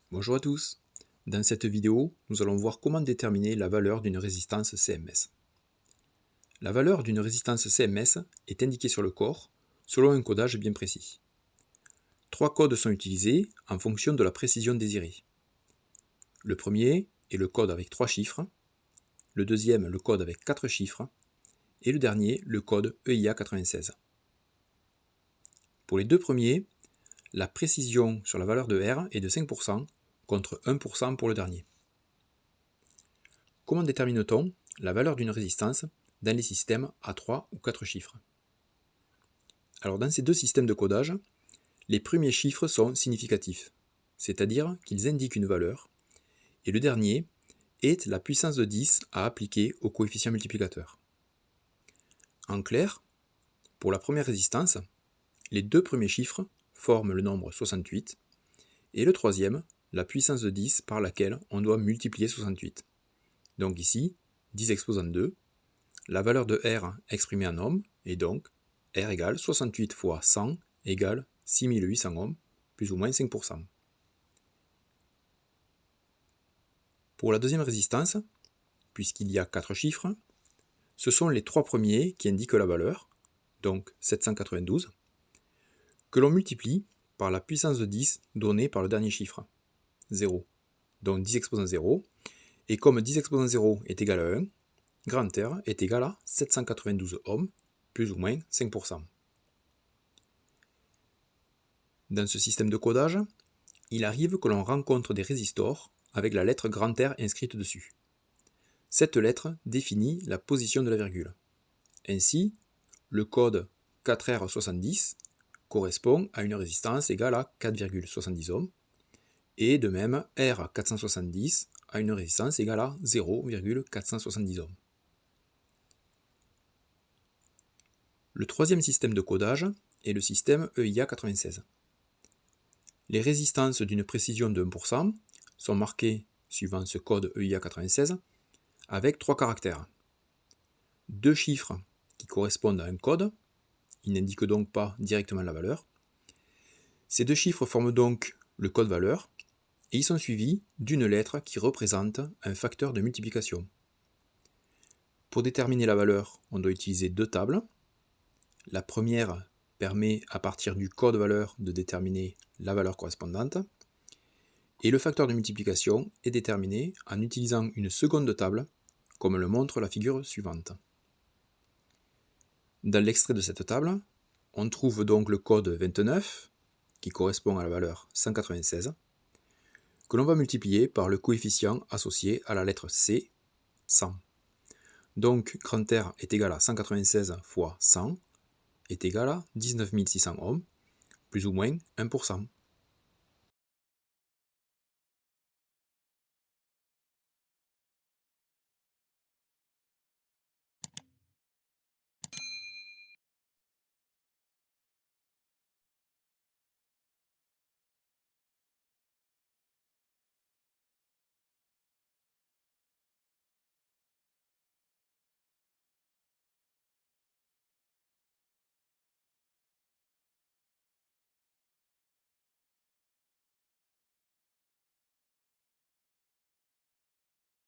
Bonjour à tous. Dans cette vidéo, nous allons voir comment déterminer la valeur d'une résistance CMS. La valeur d'une résistance CMS est indiquée sur le corps selon un codage bien précis. 3 codes sont utilisés en fonction de la précision désirée. Le premier est le code avec 3 chiffres, le deuxième le code avec 4 chiffres, et le dernier le code EIA 96. Pour les deux premiers, la précision sur la valeur de R est de 5% contre 1% pour le dernier. Comment détermine-t-on la valeur d'une résistance dans les systèmes à 3 ou 4 chiffres? Alors dans ces deux systèmes de codage, les premiers chiffres sont significatifs, c'est-à-dire qu'ils indiquent une valeur, et le dernier est la puissance de 10 à appliquer au coefficient multiplicateur. En clair, pour la première résistance, les deux premiers chiffres forment le nombre 68, et le troisième, la puissance de 10 par laquelle on doit multiplier 68. Donc ici, 10 exposant 2, la valeur de R exprimée en ohms est donc R égale 68 fois 100 égale 6800 ohms, plus ou moins 5%. Pour la deuxième résistance, puisqu'il y a 4 chiffres, ce sont les 3 premiers qui indiquent la valeur, donc 792, que l'on multiplie par la puissance de 10 donnée par le dernier chiffre, 0, donc 10 exposant 0, et comme 10 exposant 0 est égal à 1, grand R est égal à 792 ohms, plus ou moins 5%. Dans ce système de codage, il arrive que l'on rencontre des résistors avec la lettre grand R inscrite dessus. Cette lettre définit la position de la virgule. Ainsi, le code 4R70 correspond à une résistance égale à 4,70 ohms, et de même R470 a une résistance égale à 0,470 ohms. Le troisième système de codage est le système EIA 96. Les résistances d'une précision de 1% sont marquées, suivant ce code EIA 96, avec 3 caractères. 2 chiffres qui correspondent à un code, ils n'indiquent donc pas directement la valeur. Ces 2 chiffres forment donc le code valeur, et ils sont suivis d'une lettre qui représente un facteur de multiplication. Pour déterminer la valeur, on doit utiliser 2 tables. La première permet à partir du code valeur de déterminer la valeur correspondante, et le facteur de multiplication est déterminé en utilisant une seconde table, comme le montre la figure suivante. Dans l'extrait de cette table, on trouve donc le code 29, qui correspond à la valeur 196, que l'on va multiplier par le coefficient associé à la lettre C, 100. Donc grand R est égal à 196 fois 100, est égal à 19 600 ohms, plus ou moins 1%.